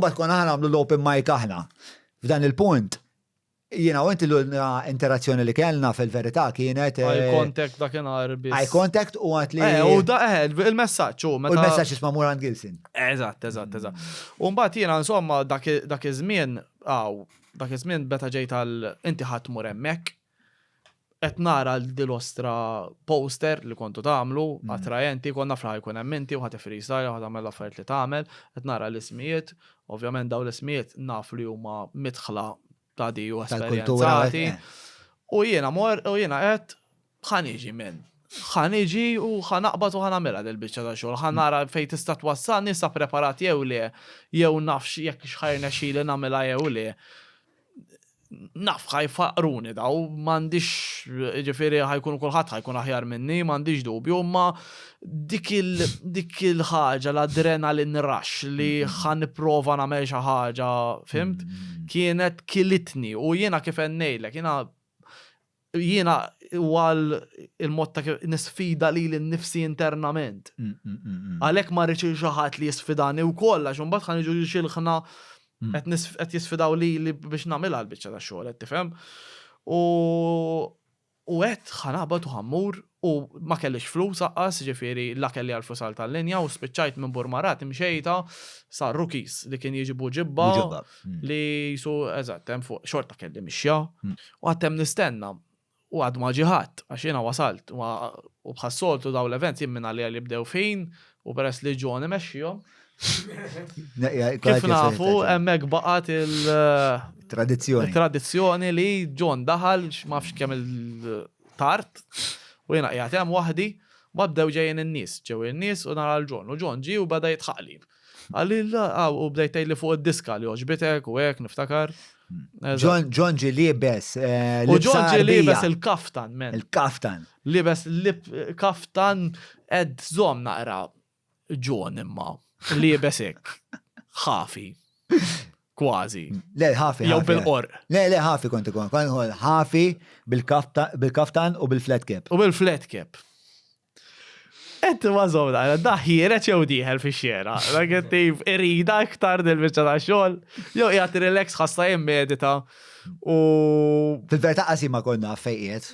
mbagħad konna għamlu l-open mic aħna. F'dan il-punt, jiena u inti l-interazzjoni li kellna fil-verità kienet Eye contact dakinhar biss. eye contact u għat li U da il-messaġġ u u l-messaġġ isma' Moran Gilson. Eżatt. U mbagħad jiena insomma dak iż-żmien dak iż-żmien beta ġejt inti ħadd mur hemmhekk qed nara l-ostra poster li kontu tagħmlu attrajenti konna fra jkun hemm inti u ħadd freestyle ħadd tagħmel l-affarijiet li tagħmel, qed nara l-ismijiet, ovvjament dawn l-ismijiet naf li huma midħla ta' di u esperjenzati. U jiena qed ħaniġi minn. Ħaniġi u ħanaqbad u ħanamela del-biċċa ta' xogħol, ħanara fejn tista' twassal nisa preparat jew le, jew nafx jekk xħajrna xi li nagħmilha jew le. Naf ħajfaqruni daw, m'għandix ġifieri ħajkun kulħadd ħajkun aħjar minni, m'għandix dubju, imma dik il-ħaġa l-adrenalin rush li ħanipprova nagħmel xi ħaġa, fimt? Kienet kilitni u jiena kif ngħidlek, jiena għal il-mod ta' nisfida li l-nifsi internament. Għalhekk ma rridx xi ħadd li jisfidani wkoll għax imbagħad ħaniġu xilħna qed jisfidaw li biex nagħmilha l-biċċa tax-xogħol, qed tifhem? U qed ħanaqbad u ħammur u ma kellix flus aqqas, ġifieri la kelli għal flus tal-linja u spiċċajt minn Burmarat imxejta sa Rookies li kien jiġibu ġibba li jisu eżatt hemm fuq xorta kelli mixja u għadtem nistenna u għad ma ġiħat għax jiena wasalt u bħassoltu daw l-events jien minn għalija li bdew fejn u peress li ġoni mexxihom. Kif nafu, hemmhekk baqgħet il-tradizzjoni li John daħal m'afx kemm il-tard u jiena qiegħed hemm waħdi ma bdew ġejjin in-nies, ġew in-nies u nara l-John u John ġie u beda jitħaqli. Għalli u bdejt tgħidli fuq id-diska li oġbitek u hekk niftakar. John ġi libes. U John ġi libes il-kaftan, men. Il-kaftan. Libes il-kaftan ed żomm naqra John imma. Libes hekk. Ħafi. Kważi. Le, ħafi. Jew bil-qor. Le, ħafi kont ikun. Ħafi bil-kaftan u bil-flat cap. U bil-flat cap. Enti ma żomna, daħjiret jew diħel fix-xjera. Dak qed irida iktar del-biċċa ta' xogħol, jew qiegħed relax ħassa jimmedita u fil-verità qasima konna fejqiet.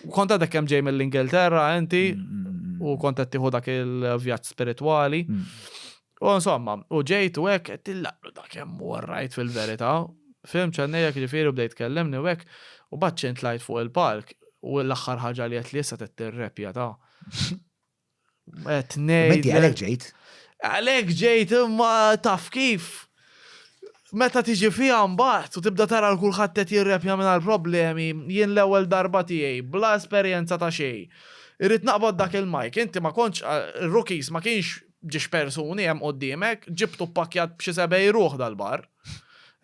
Kont għadek kemm ġej mill-Ingilterra inti u kont qed tieħu dak il-vjaġġ spiritwali. U insomma, u ġejt u hekk qed tillaqlu dak hemm warrajt fil-verità. Fim ċannejjek ġifieri u bdejt tkellimni u hekk u baċċint tlajt fuq il-palk u l-aħħar ħaġa li qed li issa tirreppja ta'. Menti għalek ġejt? Għalek ġejt imma taf kif. Meta tiġi fija mbagħad u tibda tara l-kulħadd qed jirrepja minn problemi jien l-ewwel darba tiegħi bla esperjenza ta' xejn. Irrid naqbad dak il-mike, inti ma kontx Rookies ma kienx ġiex persuni hemm quddiemek, ġibtu pakkjat b'xi sebej ruħ dal-bar.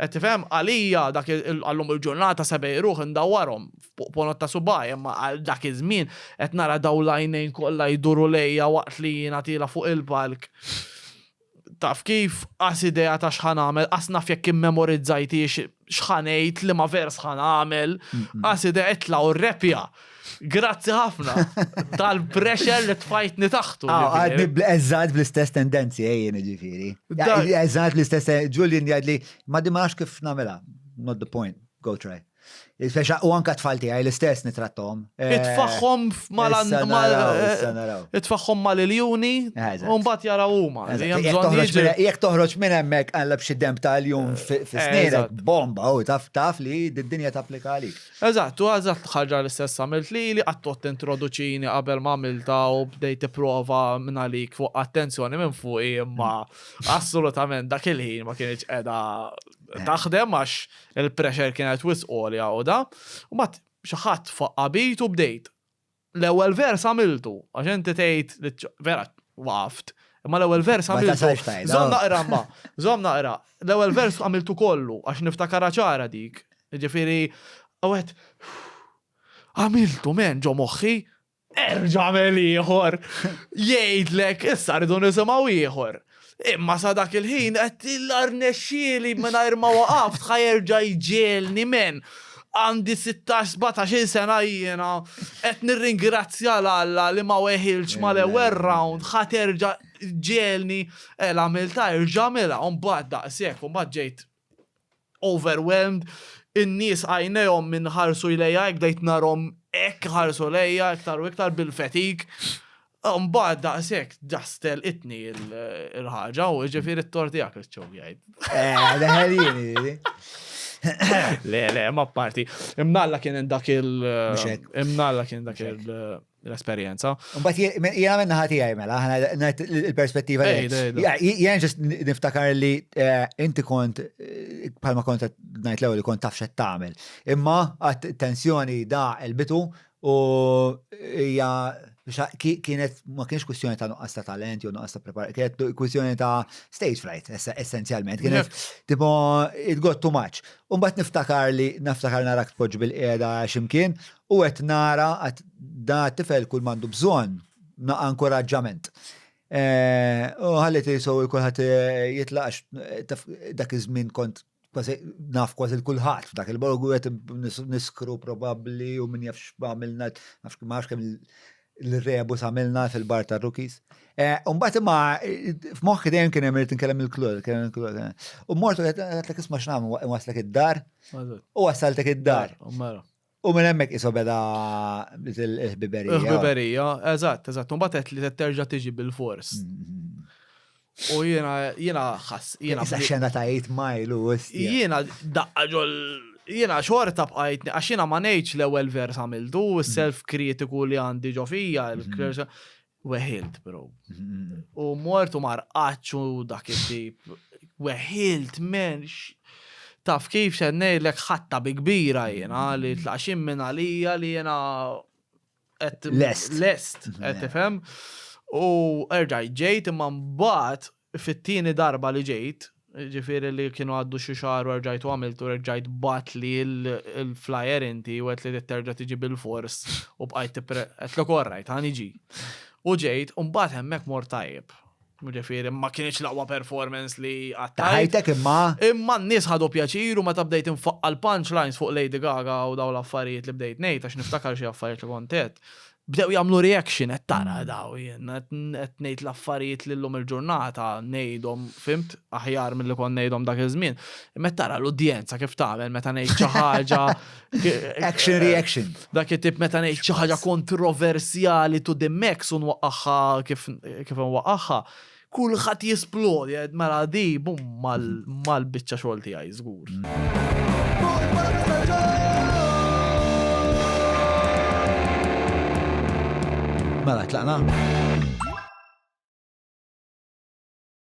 Qed tifhem għalija dak għallhom il-ġurnata sebej ruħ indawwarhom ponot ta' subaj, imma għal dak iż-żmien qed nara daw l-għajnejn kollha jduru lejja waqt li nagħtila fuq il-palk. Taf kif qas idea ta' x'ħan nagħmel, qas naf jekk immemorizzajtix x'ħan ngħid li ma vers ħan nagħmel, qas idea itla' u rrepja. Grazzi ħafna tal-pressure li tfajtni taħtu. Eżatt bl-istess tendenzi ejjen ġifieri. Eżatt bl-istess Julian jgħidli ma dimax kif nagħmilha. Not the point. Go try. U anka tfal tiegħi l-istess nitrattom. Itfaħħom mal-iljuni u mbagħad jaraw huma. Jekk toħroġ minn hemmhekk għalla b'xi demb tal-jum fis-snierek bomba u taf li d-dinja tapplika għalik. Eżatt, u eżatt ħaġa l-istess għamilt li qatt introduċini qabel ma għamilta u bdejt tipprova minn għalik fuq attenzjoni minn fuq imma assolutament dak il-ħin ma kienx qiegħda taħdem għax il-pressure kienet wisqolja u da, u mat xaħat faqqabit u bdejt. L-ewwel vers għamiltu, għax inti tgħid vera waqft, imma l-ewwel vers għamiltu. Żomm naqra. L-ewwel vers għamiltu kollu għax niftakara ċara dik. Ġifieri għawet għamiltu men ġo moħħi, erġa' għamel ieħor. Jgħidlek issa rridu nisimgħu ieħor. Imma sa dak il-ħin qed l-arnexxieli mingħajr ma waqaft ħajerġa' jġielni men. Għandi 16-17 sena jiena qed nirringrazzja l-Alla li ma weħilx mal-ewwel round ħaterġa' ġelni, l-għamilta, irġamila, un-bad daqsek, un-bad ġejt overwhelmed, in-nies għajnejhom minn ħarsu lejja, dejt narom ħarsu lejja, iktar bil-fetik. Un-bad daqsek, ġastel itni il-ħagġa, u ġifiri t-torti għak il-ċow jgħid. Daħalini. Le, ma parti. Imnalla kien dak l-esperienza. Mbagħad jiena minna ħati għajmela, il-perspettiva jien ġest niftakar li inti kont bħalma kont ngħid l-ewwel li kont taf x'qed tagħmel. Imma għat-tensjoni da l-bitu u hija kienet ma kienx kwistjoni ta' nuqqas ta' talent jew nuqqas ta' preparazzjoni, kienet kwistjoni ta' stage fright essenzjalment. Kienet tipo it got too much. U mbagħad niftakar narak tpoġġi bil-qiegħda x'imkien u qed nara da tifel kull m'għandu bżonn inkoraġġament. U ħallit jiswi kulħadd jitlaqx dak iż-żmien kont naf kważi l-kulħadd f'dak il-borgu qed niskru probabbli u min jafx b'għamilna nafx kemm l-rebus għamilna fil-bar ta' rookies. Umbat imma f'moħħi dejjem kien hemm irid nkellem il-klur. U mortu għetlek isma' x'nagħmel waslek id-dar u wasaltek id-dar. U minn hemmhekk isu beda il-ħbiberija. Il-ħbiberija, eżatt. Mbagħad qed li terġa' tiġi bil-fors. U jiena ħass. Issa xena ta' 8 mile u jiena daqqa ġol. Jiena xorta bqajtni, għax jiena ma ngħidx l-ewwel vers għamiltu, s-self-kritiku li għandi ġo fija, weħilt, bro. U mortu marqaċċu dak it-tip. Weħilt, men, taf kif xennejlek ħatta bi kbira jiena li tlaqxin minn għalija li jiena lest, qed tifhem. U erġaj ġejt imma mbagħad fit-tieni darba li ġejt, ġifiri li kienu għaddu xi xahar u rġajtu għamiltu rġajt bat li l-flyer inti u għet li terġa' tiġi bil-fors u bqajt għetlek orrajt għan iġi. U ġejt, mbagħad hemmhekk mor tajjeb. Ġifiri, ma kienx laqwa performance li għattajtek imma n-nies ħadu pjaċir u meta bdejt infaqqa l-punchlines fuq Lady Gaga u daw l-affarijiet li bdejt ngħid għax niftakar xi affarijiet li kontet. Bdew jagħmlu reaction qed tara daw jien qed ngħid l-affarijiet lillum il-ġurnata ngħidhom fimt aħjar milli kont ngħidhom dak iż-żmien. Imma tara l-udjenza kif tagħmel meta ngħid xi ħaġa action reaction. Dak it-tip meta ngħid xi ħaġa kontroversjali to the max u nwaqqagħha kif nwaqqagħha. Kulħadd jisplodi mela di bum mal-biċċa xogħol tiegħi żgur. Mela tlaqna.